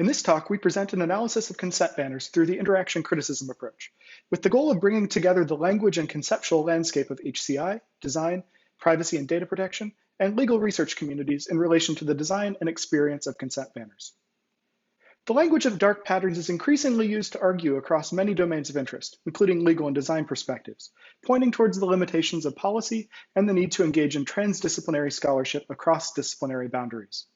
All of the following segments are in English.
In this talk, we present an analysis of consent banners through the interaction criticism approach, with the goal of bringing together the language and conceptual landscape of HCI, design, privacy and data protection, and legal research communities in relation to the design and experience of consent banners. The language of dark patterns is increasingly used to argue across many domains of interest, including legal and design perspectives, pointing towards the limitations of policy and the need to engage in transdisciplinary scholarship across disciplinary boundaries.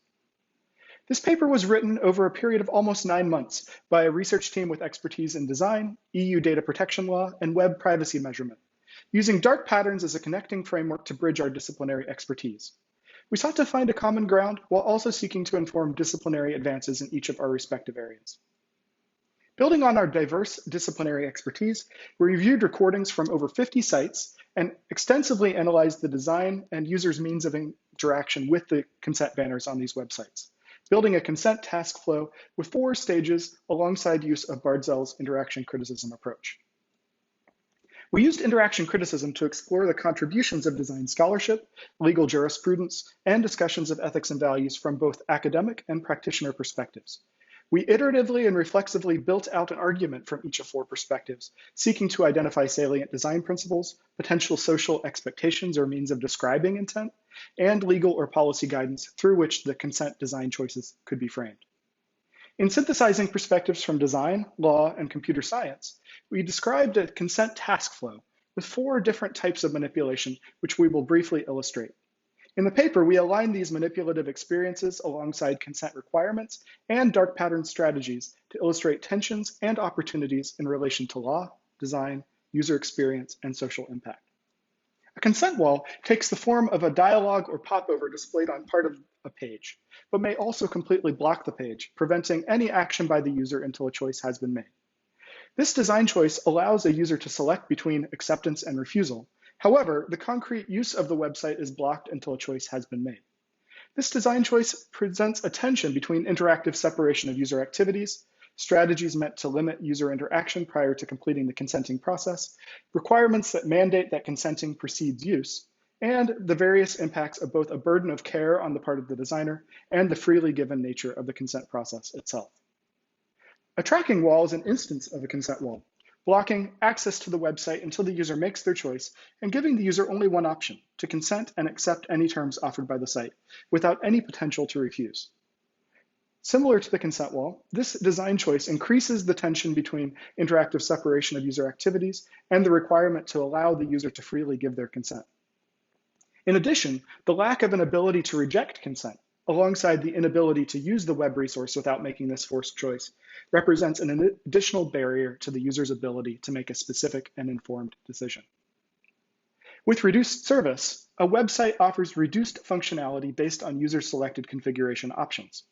This paper was written over a period of almost 9 months by a research team with expertise in design, EU data protection law, and web privacy measurement, using dark patterns as a connecting framework to bridge our disciplinary expertise. We sought to find a common ground while also seeking to inform disciplinary advances in each of our respective areas. Building on our diverse disciplinary expertise, we reviewed recordings from over 50 sites and extensively analyzed the design and users' means of interaction with the consent banners on these websites, building a consent task flow with 4 stages alongside use of Bardzell's interaction criticism approach. We used interaction criticism to explore the contributions of design scholarship, legal jurisprudence, and discussions of ethics and values from both academic and practitioner perspectives. We iteratively and reflexively built out an argument from each of 4 perspectives, seeking to identify salient design principles, potential social expectations or means of describing intent, and legal or policy guidance through which the consent design choices could be framed. In synthesizing perspectives from design, law, and computer science, we described a consent task flow with 4 different types of manipulation, which we will briefly illustrate. In the paper, we align these manipulative experiences alongside consent requirements and dark pattern strategies to illustrate tensions and opportunities in relation to law, design, user experience, and social impact. A consent wall takes the form of a dialogue or popover displayed on part of a page, but may also completely block the page, preventing any action by the user until a choice has been made. This design choice allows a user to select between acceptance and refusal. However, the concrete use of the website is blocked until a choice has been made. This design choice presents a tension between interactive separation of user activities, strategies meant to limit user interaction prior to completing the consenting process, requirements that mandate that consenting precedes use, and the various impacts of both a burden of care on the part of the designer and the freely given nature of the consent process itself. A tracking wall is an instance of a consent wall, blocking access to the website until the user makes their choice and giving the user only one option, to consent and accept any terms offered by the site, without any potential to refuse. Similar to the consent wall, this design choice increases the tension between interactive separation of user activities and the requirement to allow the user to freely give their consent. In addition, the lack of an ability to reject consent, alongside the inability to use the web resource without making this forced choice, represents an additional barrier to the user's ability to make a specific and informed decision. With reduced service, a website offers reduced functionality based on user-selected configuration options.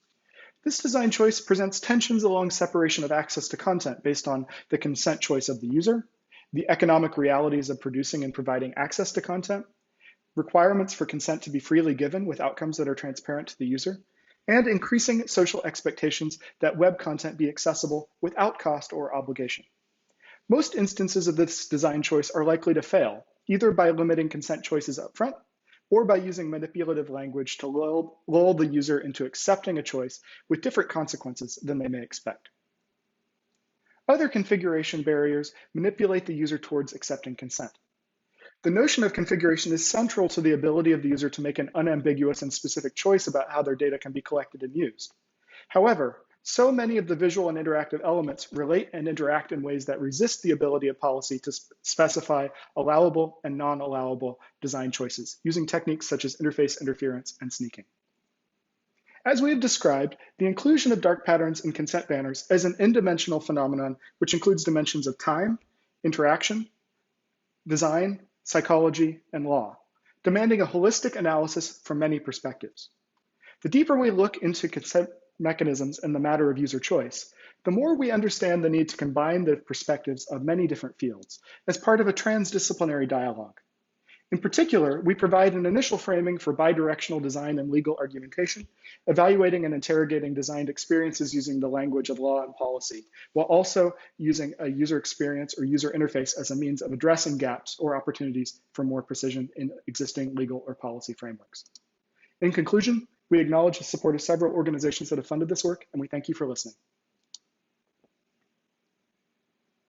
This design choice presents tensions along separation of access to content based on the consent choice of the user, the economic realities of producing and providing access to content, requirements for consent to be freely given with outcomes that are transparent to the user, and increasing social expectations that web content be accessible without cost or obligation. Most instances of this design choice are likely to fail, either by limiting consent choices up front or by using manipulative language to lull the user into accepting a choice with different consequences than they may expect. Other configuration barriers manipulate the user towards accepting consent. The notion of configuration is central to the ability of the user to make an unambiguous and specific choice about how their data can be collected and used. However, so many of the visual and interactive elements relate and interact in ways that resist the ability of policy to specify allowable and non-allowable design choices, using techniques such as interface interference and sneaking. As we have described, the inclusion of dark patterns in consent banners is an n-dimensional phenomenon which includes dimensions of time, interaction, design, psychology, and law, demanding a holistic analysis from many perspectives. The deeper we look into consent mechanisms in the matter of user choice, the more we understand the need to combine the perspectives of many different fields as part of a transdisciplinary dialogue. In particular, we provide an initial framing for bidirectional design and legal argumentation, evaluating and interrogating designed experiences using the language of law and policy, while also using a user experience or user interface as a means of addressing gaps or opportunities for more precision in existing legal or policy frameworks. In conclusion, We acknowledge the support of several organizations that have funded this work, and we thank you for listening.